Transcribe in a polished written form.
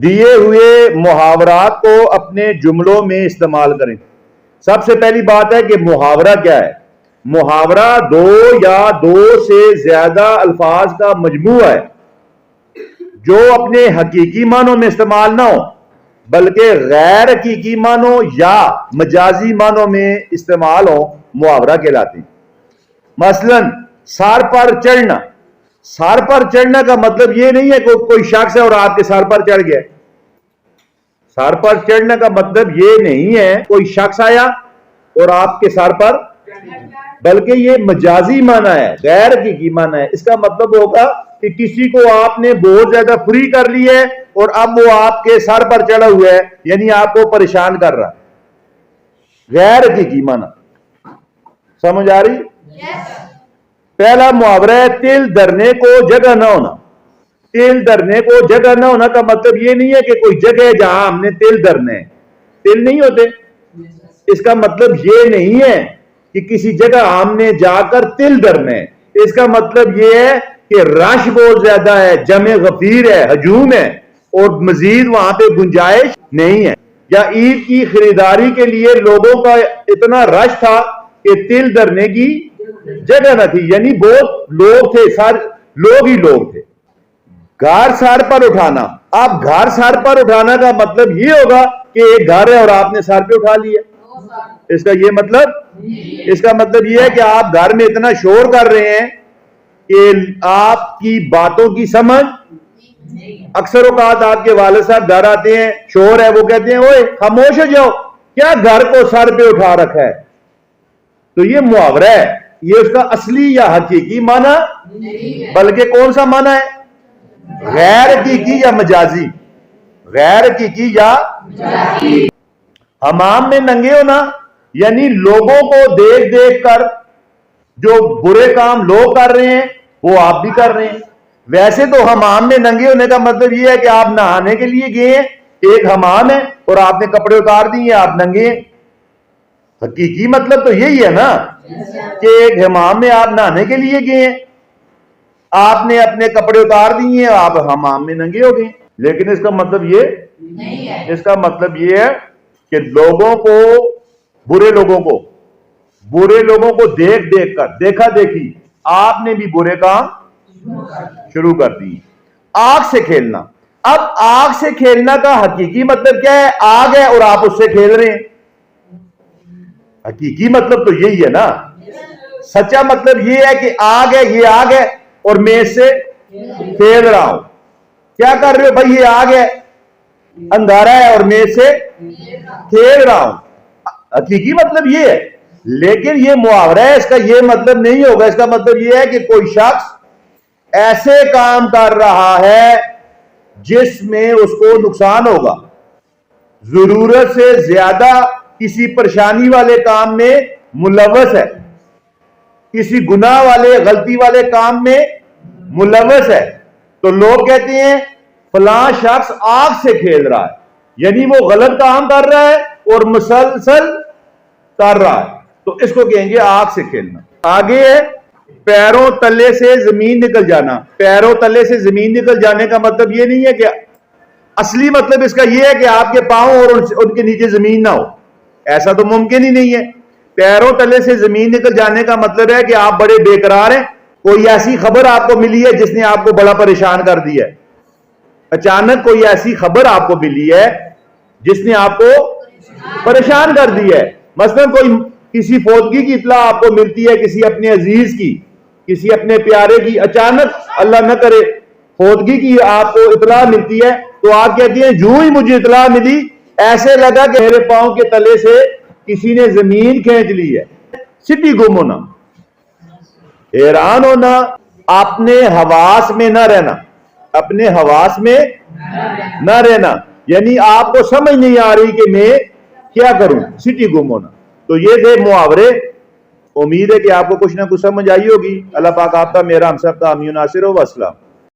دیے ہوئے محاورات کو اپنے جملوں میں استعمال کریں۔ سب سے پہلی بات ہے کہ محاورہ کیا ہے؟ محاورہ دو یا دو سے زیادہ الفاظ کا مجموعہ ہے جو اپنے حقیقی معنوں میں استعمال نہ ہو بلکہ غیر حقیقی معنوں یا مجازی معنوں میں استعمال ہو، محاورہ کہلاتے ہیں۔ مثلا سر پر چڑھنا۔ سر پر چڑھنا کا مطلب یہ نہیں ہے کہ کوئی شخص ہے اور آپ کے سر پر چڑھ گیا۔ سر پر چڑھنے کا مطلب یہ نہیں ہے کوئی شخص آیا اور آپ کے سر پر، بلکہ یہ مجازی معنی ہے، غیر حقیقی معنی ہے۔ اس کا مطلب ہوگا کہ کسی کو آپ نے بہت زیادہ فری کر لی ہے اور اب وہ آپ کے سر پر چڑھا ہوا ہے، یعنی آپ کو پریشان کر رہا ہے، غیر حقیقی معنی۔ سمجھ آ رہی؟ پہلا محاورہ ہے تل دھرنے کو جگہ نہ ہونا۔ تل دھرنے کو جگہ نہ ہونا کا مطلب یہ نہیں ہے کہ کوئی جگہ ہے جہاں ہم نے تل دھرنے ہیں، تل نہیں ہوتے۔ اس کا مطلب یہ نہیں ہے کہ کسی جگہ ہم نے جا کر تل دھرنے ہیں۔ اس کا مطلب یہ ہے کہ رش بہت زیادہ ہے، جمع غفیر ہے، ہجوم ہے اور مزید وہاں پہ گنجائش نہیں ہے۔ یا عید کی خریداری کے لیے لوگوں کا اتنا رش تھا کہ تل دھرنے کی جگہ نہ تھی، یعنی بہت لوگ تھے، لوگ ہی لوگ تھے۔ گھر سر پر اٹھانا۔ اب گھر سر پر اٹھانا کا مطلب یہ ہوگا کہ ایک گھر ہے اور آپ نے سر پہ اٹھا لیا۔ اس کا یہ مطلب یہ ہے کہ آپ گھر میں اتنا شور کر رہے ہیں کہ آپ کی باتوں کی سمجھ، اکثر اوقات آپ کے والد صاحب گھر آتے ہیں، شور ہے، وہ کہتے ہیں اوئے خاموش ہو جاؤ، کیا گھر کو سر پہ اٹھا رکھا ہے؟ تو یہ محاورہ ہے، یہ اس کا اصلی یا حقیقی معنی بلکہ کون سا معنی ہے؟ غیر حقیقی یا مجازی؟ غیر حقیقی یا مجازی۔ حمام میں ننگے ہونا یعنی لوگوں کو دیکھ دیکھ کر جو برے کام لوگ کر رہے ہیں وہ آپ بھی کر رہے ہیں۔ ویسے تو حمام میں ننگے ہونے کا مطلب یہ ہے کہ آپ نہانے کے لیے گئے ہیں، ایک حمام ہے اور آپ نے کپڑے اتار دیے، آپ ننگے ہیں۔ حقیقی مطلب تو یہی ہے نا کہ ایک حمام میں آپ نہانے کے لیے گئے ہیں، آپ نے اپنے کپڑے اتار دیے ہیں، آپ حمام میں ننگے ہو گئے۔ لیکن اس کا مطلب یہ نہیں ہے، اس کا مطلب یہ ہے کہ لوگوں کو، برے لوگوں کو دیکھ دیکھ کر، دیکھا دیکھی آپ نے بھی برے کام شروع کر دی۔ آگ سے کھیلنا۔ اب آگ سے کھیلنا کا حقیقی مطلب کیا ہے؟ آگ ہے اور آپ اس سے کھیل رہے ہیں۔ حقیقی مطلب تو یہی ہے نا۔ سچا مطلب یہ ہے کہ آگ ہے، یہ آگ ہے اور میں اس سے کھیل رہا ہوں۔ کیا کر رہے ہو بھائی؟ یہ آگ ہے، اندھارا ہے اور میں اس سے کھیل رہا ہوں۔ حقیقی مطلب یہ ہے، لیکن یہ محاورہ ہے، اس کا یہ مطلب نہیں ہوگا۔ اس کا مطلب یہ ہے کہ کوئی شخص ایسے کام کر رہا ہے جس میں اس کو نقصان ہوگا، ضرورت سے زیادہ کسی پریشانی والے کام میں ملوث ہے، کسی گناہ والے، غلطی والے کام میں ملوث ہے، تو لوگ کہتے ہیں فلاں شخص آگ سے کھیل رہا ہے، یعنی وہ غلط کام کر رہا ہے اور مسلسل کر رہا ہے، تو اس کو کہیں گے آگ سے کھیلنا۔ آگے ہے پیروں تلے سے زمین نکل جانا۔ پیروں تلے سے زمین نکل جانے کا مطلب یہ نہیں ہے کہ اصلی مطلب اس کا یہ ہے کہ آپ کے پاؤں اور ان کے نیچے زمین نہ ہو، ایسا تو ممکن ہی نہیں ہے۔ پیروں تلے سے زمین نکل جانے کا مطلب ہے کہ آپ بڑے بے قرار ہیں، کوئی ایسی خبر آپ کو ملی ہے جس نے آپ کو بڑا پریشان کر دیا ہے۔ اچانک کوئی ایسی خبر آپ کو ملی ہے جس نے آپ کو پریشان کر دیا ہے، مثلا کوئی کسی فوتگی کی اطلاع آپ کو ملتی ہے، کسی اپنے عزیز کی، کسی اپنے پیارے کی، اچانک اللہ نہ کرے فوتگی کی آپ کو اطلاع ملتی ہے، تو آپ کہتی ہیں جو ہی مجھے اطلاع ملی ایسے لگا کہ میرے پاؤں کے تلے سے کسی نے زمین کھینچ لی ہے۔ سٹی گم ہونا، حیران ہونا، اپنے حواس میں نہ رہنا، اپنے حواس میں نہ رہنا یعنی آپ کو سمجھ نہیں آ رہی کہ میں کیا کروں، سٹی گم ہونا۔ تو یہ تھے محاورے۔ امید ہے کہ آپ کو کچھ نہ کچھ سمجھ آئی ہوگی۔ اللہ پاک آپ کا، میرا، ہم سب کا حامی و ناصر ہو۔ والسلام۔